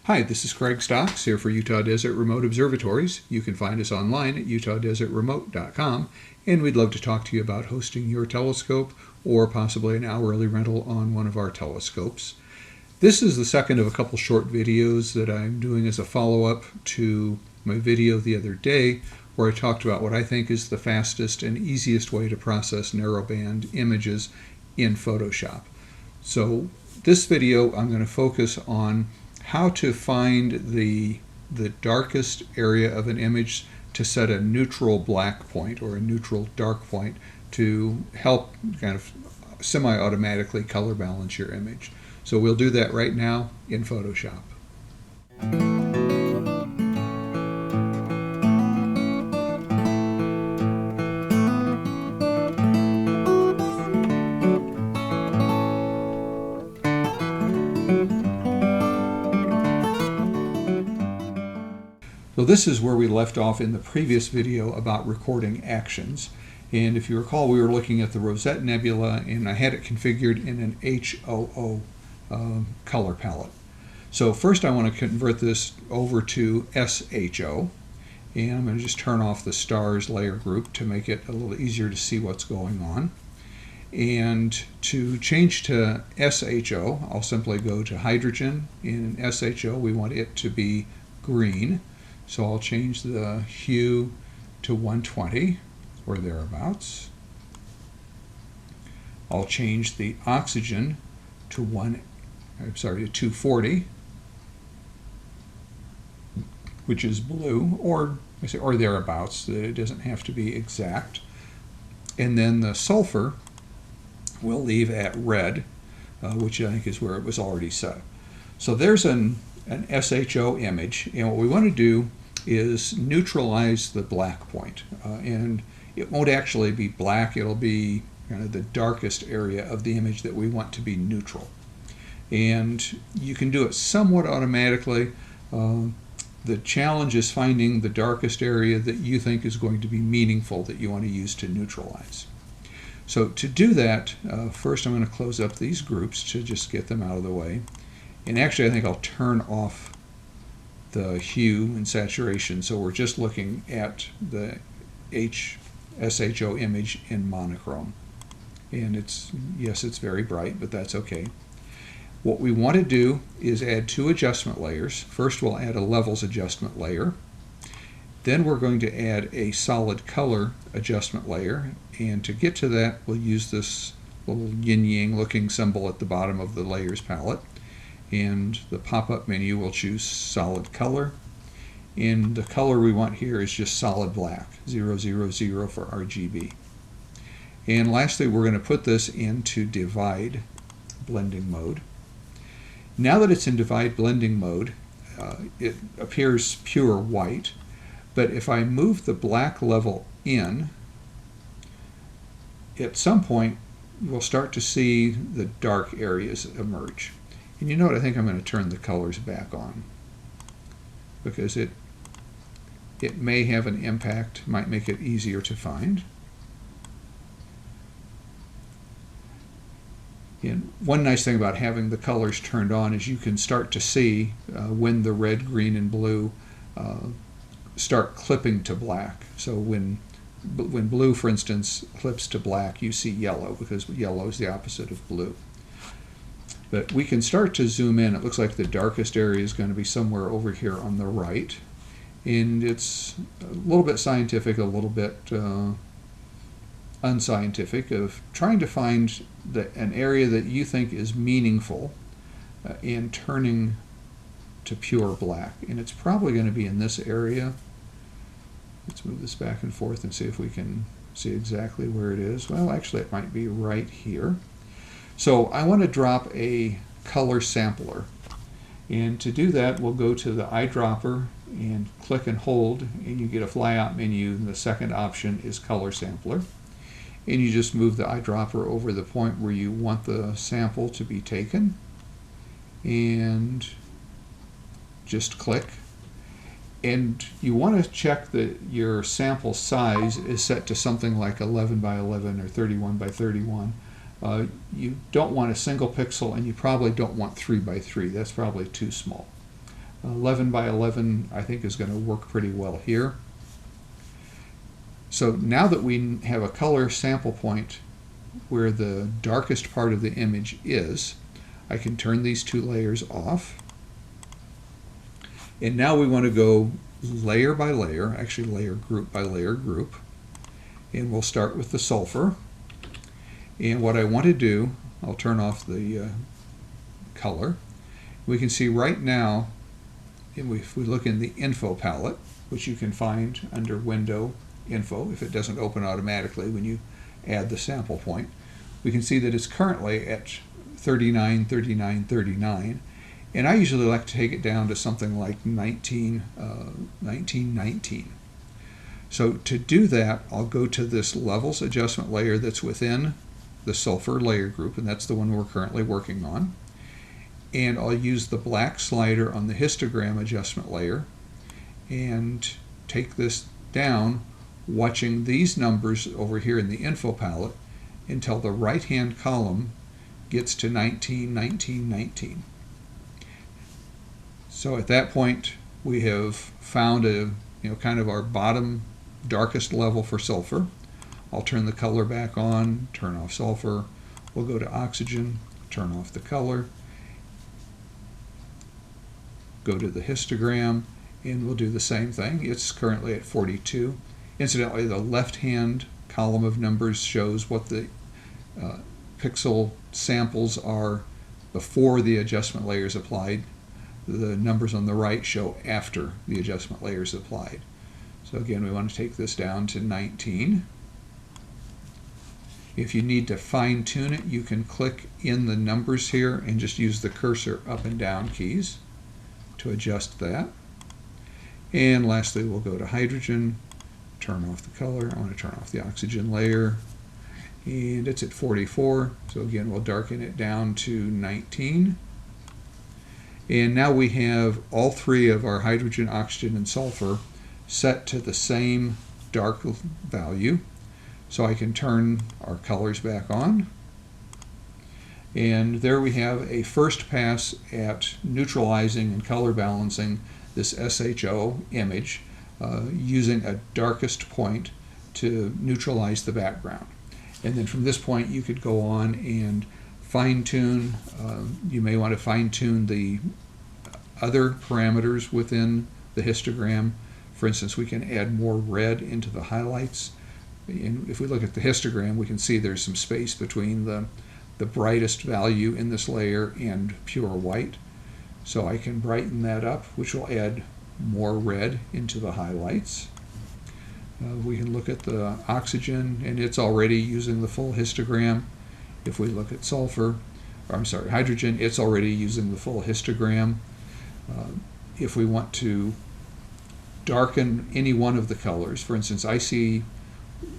Hi, this is Craig Stocks here for Utah Desert Remote Observatories. You can find us online at utahdesertremote.com, and we'd love to talk to you about hosting your telescope or possibly an hourly rental on one of our telescopes. This is the second of a couple short videos that I'm doing as a follow-up to my video the other day where I talked about what I think is the fastest and easiest way to process narrowband images in Photoshop. So this video I'm going to focus on how to find the darkest area of an image to set a neutral black point or a neutral dark point to help kind of semi-automatically color balance your image. So we'll do that right now in Photoshop. So this is where we left off in the previous video about recording actions. And if you recall, we were looking at the Rosette Nebula, and I had it configured in an HOO color palette. So first I want to convert this over to SHO. And I'm going to just turn off the stars layer group to make it a little easier to see what's going on. And to change to SHO, I'll simply go to hydrogen. In SHO, we want it to be green. So I'll change the hue to 120 or thereabouts. I'll change the oxygen to 240, which is blue, or thereabouts. It doesn't have to be exact. And then the sulfur we'll leave at red, which I think is where it was already set. So there's an SHO image, and what we want to do is neutralize the black point. And it won't actually be black, it'll be kind of the darkest area of the image that we want to be neutral. And you can do it somewhat automatically. The challenge is finding the darkest area that you think is going to be meaningful that you want to use to neutralize. So to do that, first I'm going to close up these groups to just get them out of the way. And actually I think I'll turn off the hue and saturation, so we're just looking at the SHO image in monochrome. And yes, it's very bright, but that's okay. What we want to do is add two adjustment layers. First we'll add a levels adjustment layer. Then we're going to add a solid color adjustment layer, and to get to that we'll use this little yin-yang looking symbol at the bottom of the layers palette. And the pop-up menu will choose solid color, and the color we want here is just solid black, 000 for RGB. And lastly, we're going to put this into divide blending mode. Now that it's in divide blending mode, it appears pure white, but if I move the black level in, at some point we'll start to see the dark areas emerge. And you know what, I think I'm going to turn the colors back on because it may have an impact, might make it easier to find. And one nice thing about having the colors turned on is you can start to see when the red, green, and blue start clipping to black. So when blue, for instance, clips to black, you see yellow because yellow is the opposite of blue. But we can start to zoom in. It looks like the darkest area is going to be somewhere over here on the right. And it's a little bit scientific, a little bit unscientific, of trying to find an area that you think is meaningful in turning to pure black. And it's probably going to be in this area. Let's move this back and forth and see if we can see exactly where it is. Well, actually it might be right here. So I want to drop a color sampler, and to do that we'll go to the eyedropper and click and hold, and you get a flyout menu, and the second option is color sampler, and you just move the eyedropper over the point where you want the sample to be taken and just click. And you want to check that your sample size is set to something like 11 by 11 or 31 by 31. You don't want a single pixel, and you probably don't want 3 by 3. That's probably too small. 11 by 11 I think is going to work pretty well here. So now that we have a color sample point where the darkest part of the image is, I can turn these two layers off. And now we want to go layer by layer, actually layer group by layer group. And we'll start with the sulfur. And what I want to do, I'll turn off the color. We can see right now, if we look in the info palette, which you can find under Window Info, if it doesn't open automatically when you add the sample point, we can see that it's currently at 39, 39, 39. And I usually like to take it down to something like 19, 19. So to do that, I'll go to this levels adjustment layer that's within the sulfur layer group, and that's the one we're currently working on. And I'll use the black slider on the histogram adjustment layer and take this down, watching these numbers over here in the info palette until the right-hand column gets to 19, 19, 19. So at that point, we have found kind of our bottom darkest level for sulfur. I'll turn the color back on, turn off sulfur. We'll go to oxygen, turn off the color, go to the histogram, and we'll do the same thing. It's currently at 42. Incidentally, the left-hand column of numbers shows what the pixel samples are before the adjustment layer is applied. The numbers on the right show after the adjustment layer is applied. So again, we want to take this down to 19. If you need to fine-tune it, you can click in the numbers here and just use the cursor up and down keys to adjust that. And lastly, we'll go to hydrogen, turn off the color. I want to turn off the oxygen layer, and it's at 44. So again, we'll darken it down to 19. And now we have all three of our hydrogen, oxygen, and sulfur set to the same dark value. So I can turn our colors back on. And there we have a first pass at neutralizing and color balancing this SHO image using a darkest point to neutralize the background. And then from this point you could go on and fine-tune. You may want to fine-tune the other parameters within the histogram. For instance, we can add more red into the highlights. And if we look at the histogram, we can see there's some space between the brightest value in this layer and pure white. So I can brighten that up, which will add more red into the highlights. We can look at the oxygen, and it's already using the full histogram. If we look at hydrogen, it's already using the full histogram. If we want to darken any one of the colors, for instance, I see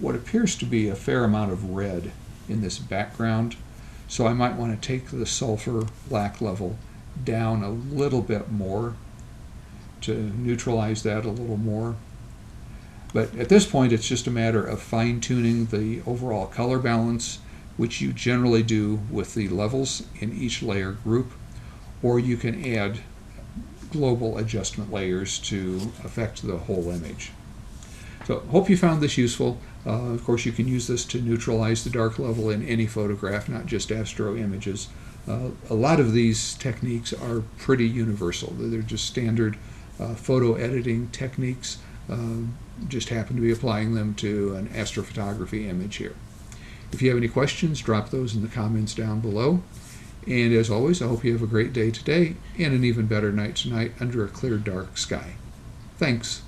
what appears to be a fair amount of red in this background, so I might want to take the sulfur black level down a little bit more to neutralize that a little more. But at this point, it's just a matter of fine-tuning the overall color balance, which you generally do with the levels in each layer group, or you can add global adjustment layers to affect the whole image. So hope you found this useful. Of course, you can use this to neutralize the dark level in any photograph, not just astro images. A lot of these techniques are pretty universal. They're just standard photo editing techniques. Just happen to be applying them to an astrophotography image here. If you have any questions, drop those in the comments down below. And as always, I hope you have a great day today and an even better night tonight under a clear, dark sky. Thanks.